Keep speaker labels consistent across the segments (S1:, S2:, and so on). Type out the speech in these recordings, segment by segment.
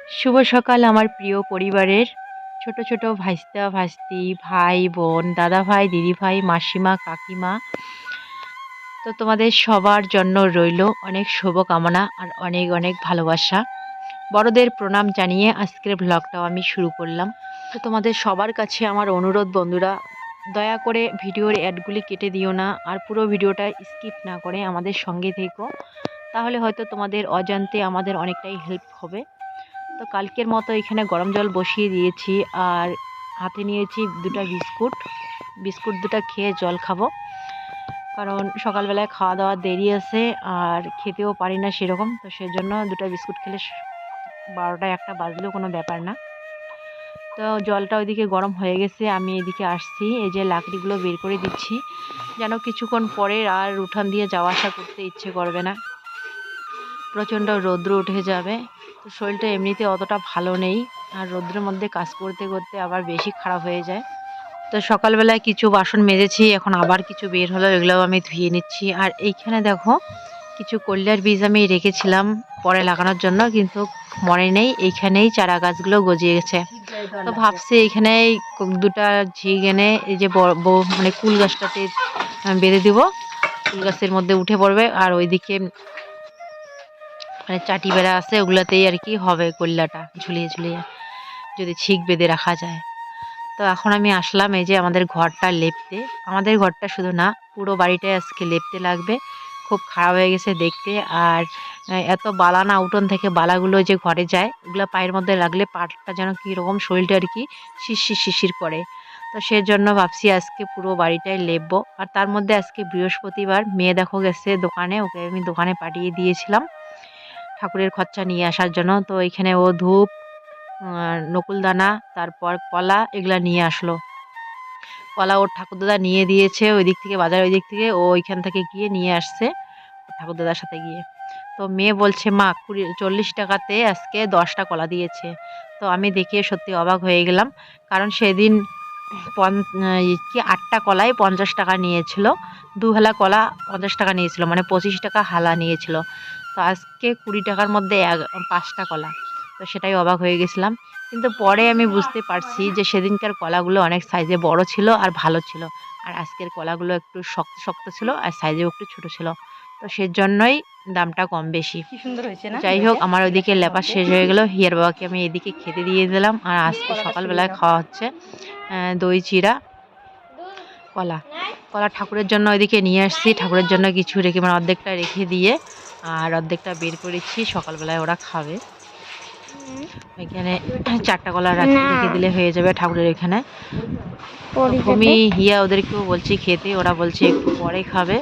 S1: শুভ সকাল আমার প্রিয় পরিবারের ছোট ছোট ভাইস্তা ভাস্তি ভাই বোন দাদা ভাই দিদি ভাই মাসিমা কাকিমা। তো তোমাদের সবার জন্য রইল অনেক শুভকামনা আর অনেক অনেক ভালোবাসা। বড়দের প্রণাম জানিয়ে আজকের ব্লগটাও আমি শুরু করলাম। তো তোমাদের সবার কাছে আমার অনুরোধ বন্ধুরা, দয়া করে ভিডিওর অ্যাডগুলি কেটে দিও না, আর পুরো ভিডিওটা স্কিপ না করে আমাদের সঙ্গে থেকো, তাহলে হয়তো তোমাদের অজান্তে আমাদের অনেকটাই হেল্প হবে। তো কালকের মতো এখানে গরম জল বসিয়ে দিয়েছি, আর হাতে নিয়েছি দুটো বিস্কুট। বিস্কুট দুটো খেয়ে জল খাবো, কারণ সকালবেলায় খাওয়া দাওয়া দেরি আছে আর খেতেও পারি না সেরকম। তো সেজন্য দুটো বিস্কুট খেলে 12টা 1টা বাজলেও কোনো ব্যাপার না। তো জলটা ওইদিকে গরম হয়ে গেছে, আমি এদিকে আসছি, এই যে লাকড়িগুলো বের করে দিচ্ছি, যেন কিছুক্ষণ পরে আর উঠান দিয়ে যাওয়া আসা করতে ইচ্ছে করবে না, প্রচণ্ড রৌদ্র উঠে যাবে। তো শরীরটা এমনিতে অতটা ভালো নেই, আর রৌদ্রের মধ্যে কাজ করতে করতে আবার বেশি খারাপ হয়ে যায়। তো সকালবেলায় কিছু বাসন মেজেছি, এখন আবার কিছু বের হলো, এগুলোও আমি ধুয়ে নিচ্ছি। আর এইখানে দেখো কিছু কল্যার বীজ আমি রেখেছিলাম পরে লাগানোর জন্য, কিন্তু মনে নেই, এইখানেই চারা গাছগুলো গজিয়ে গেছে। তো ভাবছি এইখানেই দুটা ঝিগ এনে এই যে মানে কুল গাছটাতে বেঁধে দিব, কুল গাছের মধ্যে উঠে পড়বে, আর ওইদিকে মানে চাটি বেড়া আছে ওগুলাতেই আর কি হবে কল্যাটা ঝুলিয়ে ঝুলিয়ে, যদি ছিক বেঁধে রাখা যায়। তো এখন আমি আসলাম এই যে আমাদের ঘরটা লেপতে। আমাদের ঘরটা শুধু না, পুরো বাড়িটাই আজকে লেপতে লাগবে, খুব খারাপ হয়ে গেছে দেখতে। আর এত বালা না, উঠোন থেকে বালাগুলো যে ঘরে যায় ওগুলো পায়ের মধ্যে লাগলে পাটা যেন কীরকম শরীরটা আর কি শিরশির শিরশির করে। তো সেজন্য ভাবছি আজকে পুরো বাড়িটাই লেপবো। আর তার মধ্যে আজকে বৃহস্পতিবার, মেয়ে দেখো গেছে দোকানে, ওকে আমি দোকানে পাঠিয়ে দিয়েছিলাম ঠাকুরের খরচা নিয়ে আসার জন্য। তো এখানে ও ধূপ, নকুলদানা, তারপর কলা এগুলা নিয়ে আসলো। কলা ওর ঠাকুরদাদা নিয়ে দিয়েছে ওই দিক থেকে, বাজার ওই দিক থেকে, ও ওইখান থেকে গিয়ে নিয়ে আসছে ঠাকুরদাদার সাথে গিয়ে। তো মেয়ে বলছে মা 40 টাকাতে আজকে 10টা কলা দিয়েছে। তো আমি দেখে সত্যি অবাক হয়ে গেলাম, কারণ সেদিন কি 8টা কলাই 50 টাকা নিয়েছিল, 2 হালা কলা 50 টাকা নিয়েছিল, মানে 25 টাকা হালা নিয়েছিল। তো আজকে 20 টাকার মধ্যে 5টা কলা। তো সেটাই অবাক হয়ে গেছিলাম। কিন্তু পরে আমি বুঝতে পারছি যে সেদিনকার কলাগুলো অনেক সাইজে বড় ছিল আর ভালো ছিল, আর আজকের কলাগুলো একটু শক্ত শক্ত ছিল আর সাইজেও একটু ছোট ছিল। তো সেজন্যই দামটা কম বেশি।
S2: কি সুন্দর হয়েছে না।
S1: যাই হোক, আমার ওইদিকে লেপা শেষ হয়ে গেল, হিয়ার বাবাকে আমি এদিকে খেতে দিয়ে দিলাম। আর আজকে সকালবেলায় খাওয়া হচ্ছে দই চিড়া কলা। কলা ঠাকুরের জন্য ওইদিকে নিয়ে আসছি, ঠাকুরের জন্য কিছু রেখে মানে অর্ধেকটা রেখে দিয়ে আর অর্ধেকটা বের করেছি, সকালবেলায় ওরা খাবে। ওইখানে 4টা কলা রেখে দিলে হয়ে যাবে ঠাকুরের এখানে। ভূমি হিয়া ওদেরকেও বলছি খেতে, ওরা বলছে একটু পরে খাবে।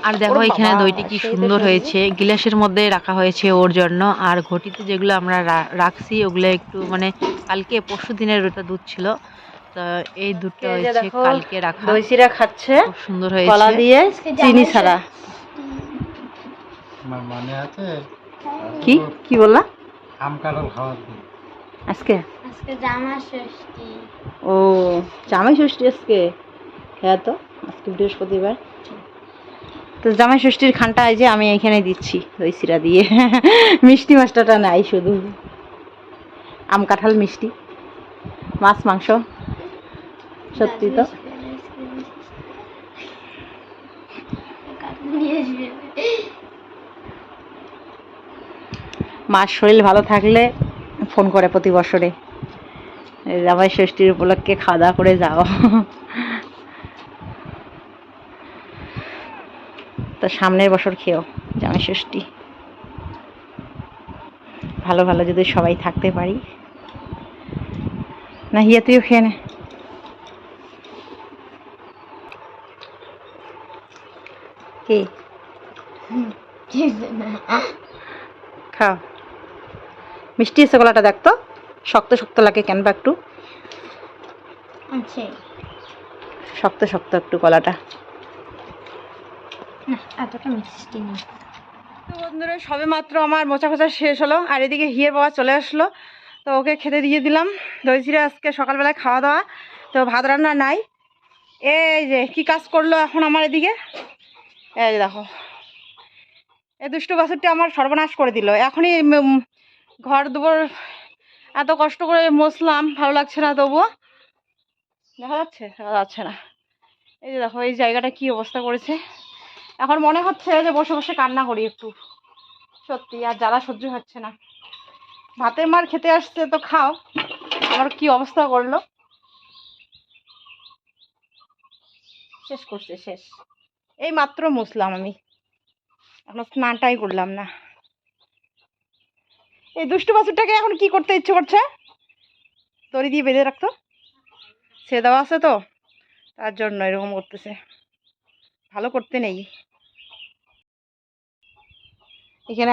S1: আর দেখো এখানে দইটি কি সুন্দর হয়েছে, গিলাসের মধ্যে রাখা হয়েছে ওর জন্য। আর ঘটিতে যেগুলো আমরা রাখছি ওগুলো একটু মানে কালকে পরশু দিনের ওটা দুধ ছিল, তো এই দুধটা হয়েছে কালকে রাখা।
S2: দই চিড়া খাচ্ছে
S1: খুব সুন্দর হয়েছে,
S2: কলা দিয়ে চিনি ছাড়া।
S3: মানে আছে
S2: কি কি বললা?
S3: আম কাঁঠাল খাওয়ার
S2: আজকে
S4: আজকে জামাই ষষ্ঠী।
S2: ও জামাই ষষ্ঠী আজকে। হ্যাঁ, তো আজকে বৃহস্পতিবার, তো জামাই ষষ্ঠীর খানটা এই যে আমি এখানে দিচ্ছি দই চিড়া দিয়ে। মিষ্টি মাছটা নাই, শুধু আম কাঁঠাল মিষ্টি, মাছ মাংস। সত্যি তো মার শরীর ভালো থাকলে ফোন করে প্রতি বছরে, জামাই ষষ্ঠীর উপলক্ষে খাওয়া দাওয়া করে যাও। তো সামনের বছর খেও জামাই ষষ্ঠী, ভালো ভালো যদি সবাই থাকতে পারি। না হিয়া তুইও খেয়ে নে। কি খাও, মিষ্টি আছে গলাটা, দেখতো শক্ত শক্ত লাগে কেন বা, একটু শক্ত শক্ত একটু গলাটা।
S4: এতটা মিষ্টি নেই।
S2: তো বন্ধুরা সবে মাত্র আমার মোচা খোঁচা শেষ হলো, আর এদিকে হিয়ের বাবা চলে আসলো। তো ওকে খেতে দিয়ে দিলাম দই চিড়া, আজকে সকালবেলায় খাওয়া দাওয়া। তো ভাত রান্না নাই। এই যে কি কাজ করলো এখন আমার এদিকে, এই যে দেখো এই দুষ্টু বাছুরটি আমার সর্বনাশ করে দিল। এখনই ঘর দুপুর এত কষ্ট করে মুছলাম, ভালো লাগছে না, তবুও দেখা যাচ্ছে, দেখা যাচ্ছে না। এই যে দেখো এই জায়গাটা কি অবস্থা করেছে। এখন মনে হচ্ছে যে বসে বসে কান্না করি একটু, সত্যি আর জ্বালা সহ্য হচ্ছে না। ভাতের মার খেতে আসছে তো খাও, আমার কি অবস্থা করলো। শেষ করছে, শেষ। এই মাত্র মুছলাম আমি, এখন স্নানটাই করলাম না। এই দুষ্টু বাছুরটাকে এখন কি করতে ইচ্ছে করছে, দড়ি দিয়ে বেঁধে রাখতো, ছেড়ে দেওয়া আছে তো, তার জন্য এরকম করতেছে, ভালো করতে নেই। এখানে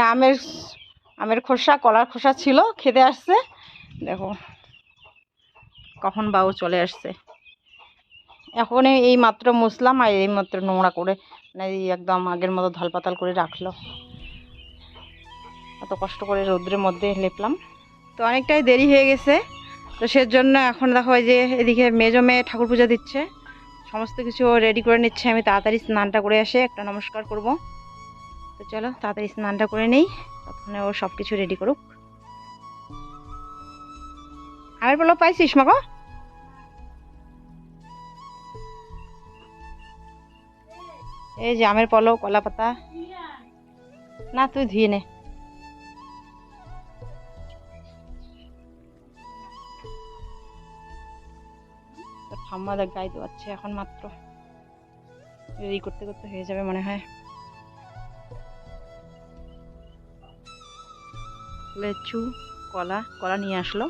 S2: আমের খোসা, কলার খোসা ছিল, খেতে আসছে, দেখো কখন বাবু চলে আসছে। এখন এই মাত্র মুছলাম আর এই মাত্র নোংরা করে, মানে এই একদম আগের মতো ধাল পাতাল করে রাখলো। এত কষ্ট করে রৌদ্রের মধ্যে লেপলাম, তো অনেকটাই দেরি হয়ে গেছে। তো সেজন্য এখন দেখো এই যে এদিকে মেজো মেয়ে ঠাকুর পূজা দিচ্ছে, সমস্ত কিছু রেডি করে নিচ্ছে। আমি তাড়াতাড়ি স্নানটা করে এসে একটা নমস্কার করব। তো চলো তাড়াতাড়ি স্নানটা করে নেই, তখন ও সব কিছু রেডি করুক। আমের পলক পাইছিস মাগো? এই যে আমের পলক, কলা পাতা, না তুই ধুয়ে নে। ঠাম্মা দেখ গায়ে দোয়াচ্ছে, এখন মাত্র রেডি করতে করতে হয়ে যাবে মনে হয়। লেচু, কলা নিয়ে আসলো।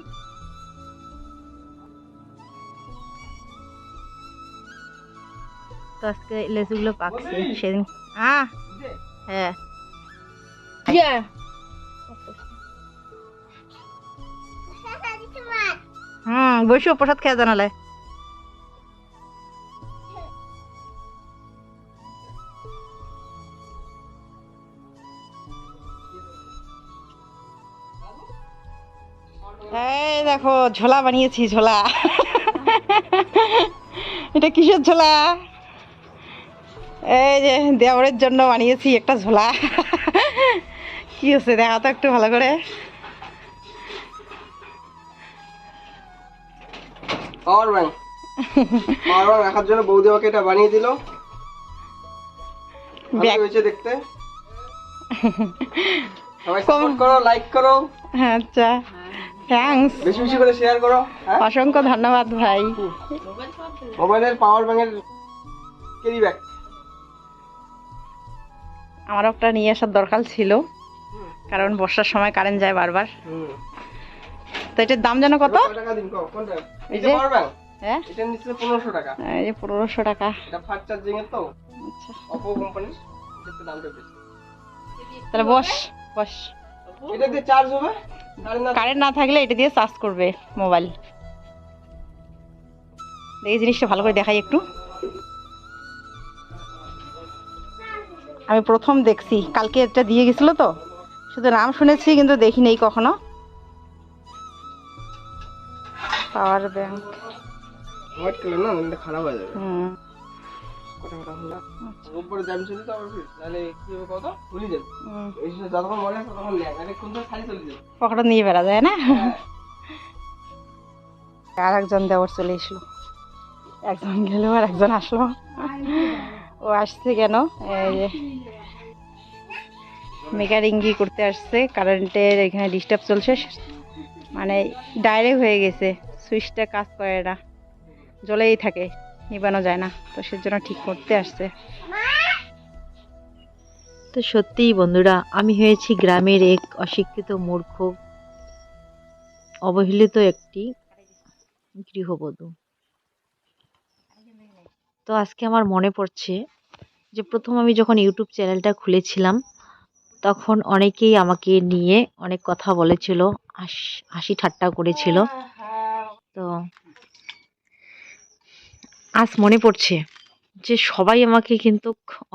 S2: তো আজকে লেচুগুলো পাকছে সেদিন। হ্যাঁ, বসো প্রসাদ খেয়ে জানালে। এই দেখো ঝোলা বানিয়েছি, ঝোলা। এটা কিসের ঝোলা? এই যে দেওরের জন্য বানিয়েছি একটা ঝোলা। কি হচ্ছে দেখা তো একটু ভালো করে।
S5: পাওয়ার ব্যাংক রাখার জন্য বৌদি আমাকে এটা বানিয়ে দিল। ভালো হয়েছে দেখতে। সবাই সাপোর্ট করো, লাইক করো।
S2: আচ্ছা, থ্যাঙ্কস,
S5: বেশি বেশি করে শেয়ার করো।
S2: অসংখ্য ধন্যবাদ ভাই।
S5: মোবাইলের পাওয়ার ব্যাংকের ক্যারি ব্যাগ
S2: আমারও একটা নিয়ে আসার দরকার ছিল, কারণ বর্ষার সময় কারেন্ট যায় বারবার। তো এটার দাম জানো কত?
S5: টাকা দিন কোনটা?
S2: এই
S5: এই
S2: যে
S5: যে পাওয়ার ব্যাংক,
S2: হ্যাঁ,
S5: এটা নিচ্ছে 1500 টাকা।
S2: এই যে 1500 টাকা।
S5: এটা ফাস্ট চার্জিং এর তো,
S2: আচ্ছা
S5: Oppo কোম্পানির, এটার দামটা বেশি।
S2: তাহলে বস বস।
S5: এটা দিয়ে চার্জ হবে,
S2: কারেন্ট না থাকলে এটা দিয়ে চার্জ করবে মোবাইল। এই জিনিসটা ভালো করে দেখাই একটু। আমি প্রথম দেখছি, কালকে এটা দিয়ে গেছিল তো, শুধু নাম শুনেছি কিন্তু দেখি নেই কখনো। পাওয়ার ব্যাংক
S5: হোয়াইট কালার না, এটা খারাপ হয়ে যাবে। কত টাকা হলো?
S2: আচ্ছা।
S5: উপরে দাম চলে তো আবার তাহলে কি হবে কত? ভুলে যান। এই সময় যতক্ষণ মনে আছে তখন নেন, আরে কোনটা খালি চলে যাবে।
S2: পকেটে নিয়ে বেড়া যায় না। আর একজন দেওয়ার চলে এসলো, একজন গেল আর একজন আসলো। ও আসছে কেন? এই যে মেকারিঙ্গি করতে আসছে, কারেন্টের এখানে ডিস্টার্ব চলছে, মানে ডাইরেক্ট হয়ে গেছে, সুইচটা কাজ করে না, জ্বলেই থাকে, নিবানো যায় না, তো সেজন্য ঠিক করতে আসছে।
S1: তো সত্যিই বন্ধুরা, আমি হয়েছি গ্রামের এক অশিক্ষিত মূর্খ অবহেলিত একটি গৃহবধূ। তো আজকে আমার মনে পড়ছে যে প্রথম আমি যখন ইউটিউব চ্যানেলটা খুলেছিলাম, তখন অনেকেই আমাকে নিয়ে অনেক কথা বলেছিল, হাসি ঠাট্টা করেছিল। তো আজ মনে পড়ছে যে সবাই আমাকে কিন্তু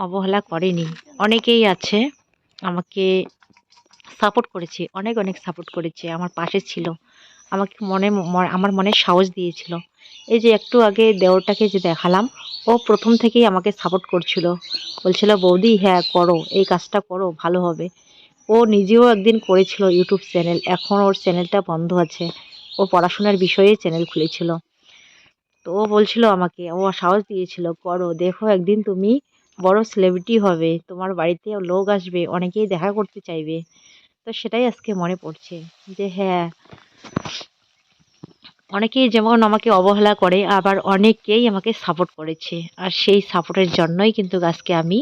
S1: অবহেলা করেনি, অনেকেই আছে আমাকে সাপোর্ট করেছে, অনেক অনেক সাপোর্ট করেছে, আমার পাশে ছিল, আমাকে আমার মনে সাহস দিয়েছিল। এই যে একটু আগে দেওরটাকে যে দেখালাম, ও প্রথম থেকেই আমাকে সাপোর্ট করছিল, বলছিল বৌদি হ্যাঁ করো, এই কাজটা করো, ভালো হবে। ও নিজেও একদিন করেছিল ইউটিউব চ্যানেল, এখন ওর চ্যানেলটা বন্ধ আছে। ও পড়াশোনার বিষয়ে চ্যানেল খুলেছিল। তো ও বলছিল আমাকে, ও সাহস দিয়েছিল, করো, দেখো একদিন তুমি বড় সেলিব্রিটি হবে, তোমার বাড়িতে লোক আসবে, অনেকেই দেখা করতে চাইবে। তো সেটাই আজকে মনে পড়ছে যে হ্যাঁ, অনেকেই যেমন আমাকে অবহেলা করে, আবার অনেকেই আমাকে সাপোর্ট করেছে। আর সেই সাপোর্টের জন্যই কিন্তু আজকে আমি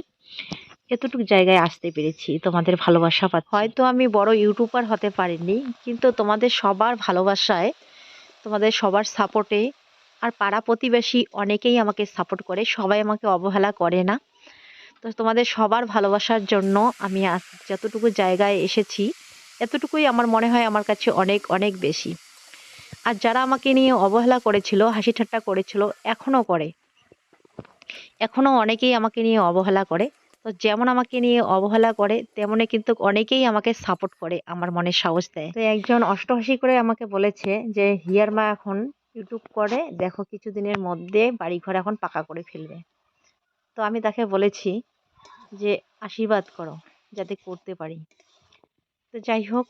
S1: এতটুকু জায়গায় আসতে পেরেছি, তোমাদের ভালোবাসা পাচ্ছি। হয়তো আমি বড় ইউটিউবার হতে পারিনি, কিন্তু তোমাদের সবার ভালোবাসায়, তোমাদের সবার সাপোর্টে, আর পাড়া প্রতিবেশী অনেকেই আমাকে সাপোর্ট করে, সবাই আমাকে অবহেলা করে না। তো তোমাদের সবার ভালোবাসার জন্য আমি আজ যতটুকু জায়গায় এসেছি, এতটুকুই আমার মনে হয় আমার কাছে অনেক অনেক বেশি। আর যারা আমাকে নিয়ে অবহেলা করেছিল, হাসি ঠাট্টা করেছিল, এখনো করে, এখনো অনেকেই আমাকে নিয়ে অবহেলা করে। তো যেমন আমাকে নিয়ে অবহেলা করে, তেমনি কিন্তু অনেকেই আমাকে সাপোর্ট করে, আমার মনে সাহস দেয়। তো একজন অষ্টহাসি করে আমাকে বলেছে যে হিয়ার মা এখন ইউটিউব করে, দেখো কিছুদিনের মধ্যে বাড়িঘর এখন পাকা করে ফেলবে। তো আমি তাকে বলেছি যে আশীর্বাদ করো যাতে করতে পারি। তো যাই হোক,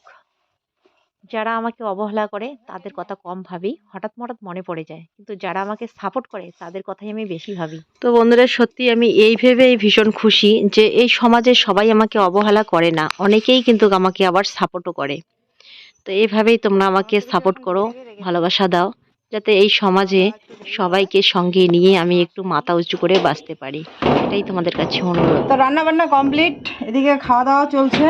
S1: যারা আমাকে অবহেলা করে তাদের কথা কম ভাবি, হঠাৎ মনে পড়ে যায়, কিন্তু যারা আমাকে সাপোর্ট করে তাদের কথাই আমি বেশি ভাবি। তো বন্ধুরা, সত্যি আমি এই ভেবেই ভীষণ খুশি যে এই সমাজে সবাই আমাকে অবহেলা করে না, অনেকেই কিন্তু আমাকে আবার সাপোর্টও করে। তো এইভাবেই তোমরা আমাকে সাপোর্ট করো, ভালোবাসা দাও, যাতে এই সমাজে সবাইকে সঙ্গে নিয়ে আমি একটু মাথা উঁচু করে বাঁচতে পারি। এটাই তোমাদের কাছে অনুরোধ।
S2: তো রান্না বান্না কমপ্লিট, এদিকে খাওয়া দাওয়া চলছে।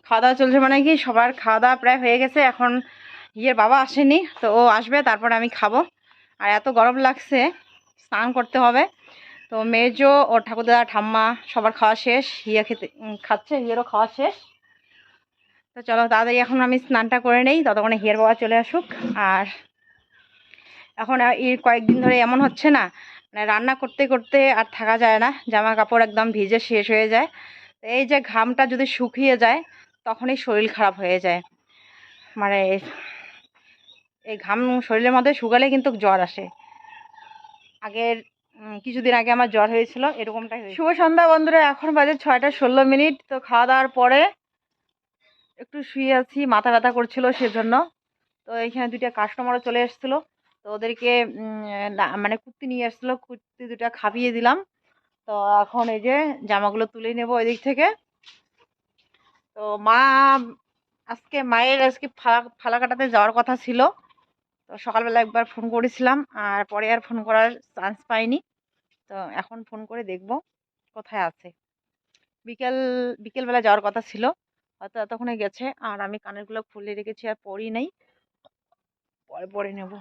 S2: খাওয়া দাওয়া চলছে মানে কি, সবার খাওয়া দাওয়া প্রায় হয়ে গেছে। এখন ইয়ের বাবা আসেনি, তো ও আসবে, তারপর আমি খাবো। আর এত গরম লাগছে, স্নান করতে হবে। তো মেজো ওর ঠাকুরদাদা ঠাম্মা সবার খাওয়া শেষ, হিয়া খাচ্ছে, হিয়ারও খাওয়া শেষ। তো চলো তাড়াতাড়ি এখন আমি স্নানটা করে নেই, ততক্ষণে হিয়ার বাবা চলে আসুক। আর এখন এই কয়েকদিন ধরে এমন হচ্ছে না, মানে রান্না করতে করতে আর থাকা যায় না, জামা কাপড় একদম ভিজে শেষ হয়ে যায়। তো এই যে ঘামটা যদি শুকিয়ে যায়, তখনই শরীর খারাপ হয়ে যায়। মানে এই ঘাম শরীরের মধ্যে শুকালে কিন্তু জ্বর আসে। আগের কিছুদিন আগে আমার জ্বর হয়েছিল, এরকমটাই হয়েছিল। শুভ সন্ধ্যা বন্ধুরা, এখন বাজে 6টা 16 মিনিট। তো খাওয়া দাওয়ার পরে একটু শুয়ে আছি, মাথা ব্যথা করছিল সেজন্য। তো এইখানে দুইটা কাস্টমারও চলে এসেছিলো, তো ওদেরকে মানে কুর্তি নিয়ে আসছিলো, কুর্তি দুটা খাইয়ে দিলাম। তো এখন এই যে জামাগুলো তুলে নেব ওই দিক থেকে। তো মায়ের আজকে ফালা কাটাতে যাওয়ার কথা ছিল। তো সকালবেলা একবার ফোন করেছিলাম, আর পরে আর ফোন করার চান্স পাইনি। তো এখন ফোন করে দেখব কোথায় আছে। বিকেলবেলা যাওয়ার কথা ছিল, হয়তো এতক্ষণে গেছে। আর আমি কানেরগুলো খুলে রেখেছি, আর পরি নাই, পরে পরে নেব।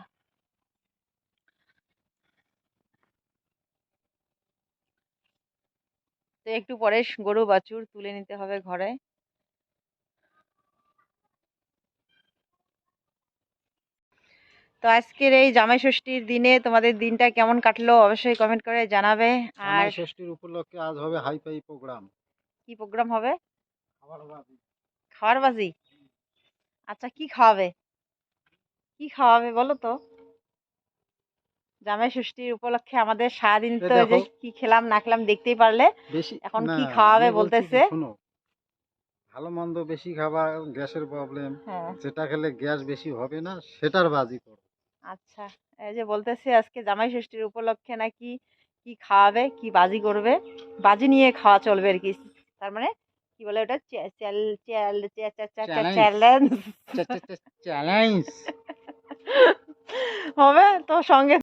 S2: তো একটু পরে গরু বাছুর তুলে নিতে হবে ঘরে। তো আজকের এই জামাই ষষ্ঠীর দিনে তোমাদের দিনটা কেমন কাটলো অবশ্যই কমেন্ট করে জানাবে। আর
S3: জামাই ষষ্ঠীর উপলক্ষে আজ হবে হাইফাই প্রোগ্রাম।
S2: কি প্রোগ্রাম হবে?
S3: খাবার বাজি।
S2: খাওয়ার বাজি? আচ্ছা, কি খাওয়াবে, কি খাওয়াবে বলো তো? জামাই ষষ্ঠীর উপলক্ষে আমাদের সারাদিন তো এই যে
S3: দেখো,
S2: কি খেলাম না খেলাম দেখতেই পারলে।
S3: বেশি
S2: এখন
S3: না,
S2: কি খাওয়াবে
S3: আমি বলছি কি
S2: বলতেছে।
S3: শোনো, ভালো মন্দ বেশি খাবার, গ্যাসের প্রবলেম,
S2: হ্যাঁ,
S3: যেটা খেলে গ্যাস বেশি হবে না সেটার বাজি করো।
S2: আচ্ছা, এই যে বলতেছে আজকে জামাই ষষ্ঠীর উপলক্ষে নাকি কি খাওয়াবে, কি বাজি করবে, বাজি নিয়ে খাওয়া চলবে আর কি। তার মানে কি বলে ওটা,
S3: চ্যালেঞ্জ,
S2: চ্যালেঞ্জ
S3: চ্যালেঞ্জ।
S2: হবে তো সঙ্গে।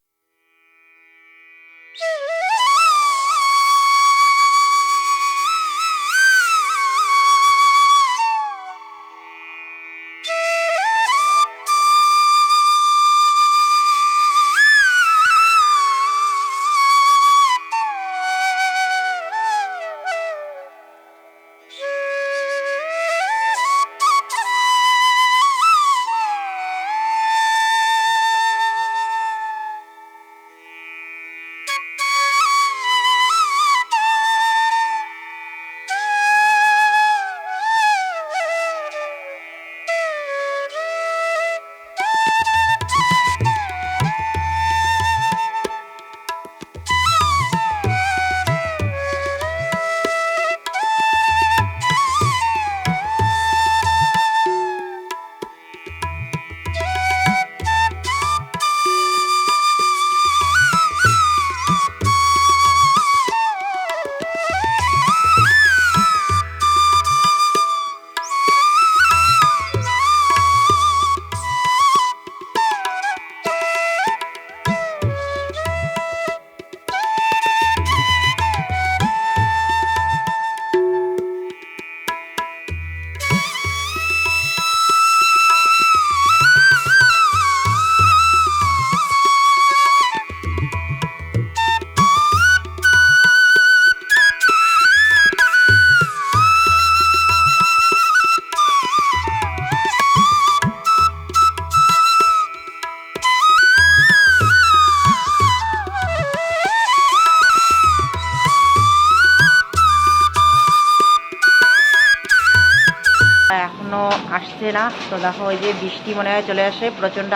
S2: এখনো আসছে না। তো দেখো ওই যে বৃষ্টি মনে হয় চলে আসে, প্রচণ্ড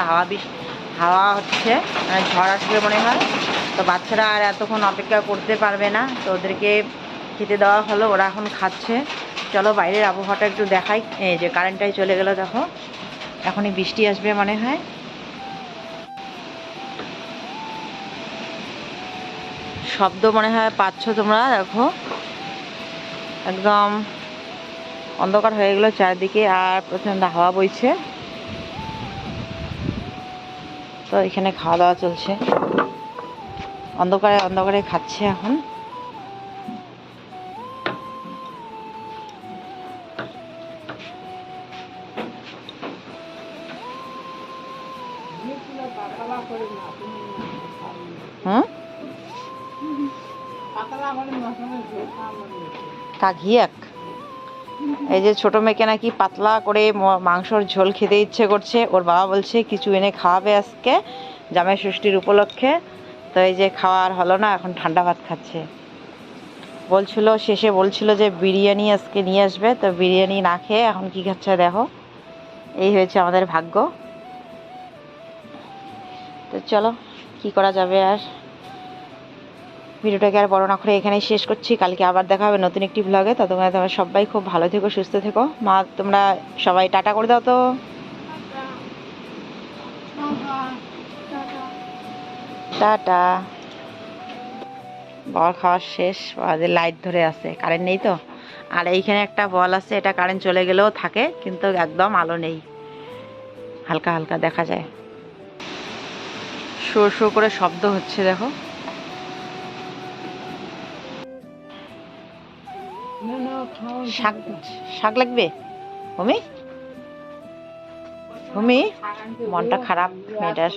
S2: হাওয়া হচ্ছে, মানে ঝড় আসবে মনে হয়। তো বাচ্চারা আর এতক্ষণ অপেক্ষা করতে পারবে না, তো ওদেরকে খেতে দেওয়া হলো, ওরা এখন খাচ্ছে। চলো বাইরের আবহাওয়াটা একটু দেখাই। এই যে কারেন্টটাই চলে গেল, দেখো এখনই বৃষ্টি আসবে মনে হয়। শব্দ মনে হয় পাচ্ছ তোমরা, দেখো একদম অন্ধকার হয়ে গেল চারদিকে, আর প্রচণ্ড হাওয়া বইছে। তো এখানে খাওয়া দাওয়া চলছে, অন্ধকারে অন্ধকারে খাচ্ছে এখন। হুম কাকিয়াক, এই যে ছোট মেয়েকে নাকি পাতলা করে মাংসর ঝোল খেতে ইচ্ছে করছে। ওর বাবা বলছে কিছু এনে খাওয়াবে আজকে জামাই ষষ্ঠীর উপলক্ষে। তো এই যে খাওয়ার হলো না, এখন ঠান্ডা ভাত খাচ্ছে। শেষে বলছিল যে বিরিয়ানি আজকে নিয়ে আসবে, তো বিরিয়ানি না খেয়ে এখন কি খাচ্ছে দেখো। এই হয়েছে আমাদের ভাগ্য। তো চলো কি করা যাবে, আর ভিডিওটাকে আর বড় না করে এখানেই শেষ করছি। কালকে আবার দেখা হবে নতুন একটি ব্লগে। ততক্ষণে তোমরা সবাই খুব ভালো থেকো, সুস্থ থেকো। মা তোমরা সবাই টাটা করে দাও তো। টাটা। বল খাওয়া শেষ, লাইট ধরে আছে, কারেন্ট নেই তো। আর এইখানে একটা বল আছে, এটা কারেন্ট চলে গেলেও থাকে, কিন্তু একদম আলো নেই, হালকা হালকা দেখা যায়। শো শো করে শব্দ হচ্ছে দেখো। শাক শাক লাগবে ভূমি, ভূমি মনটা খারাপ মেয়েটার।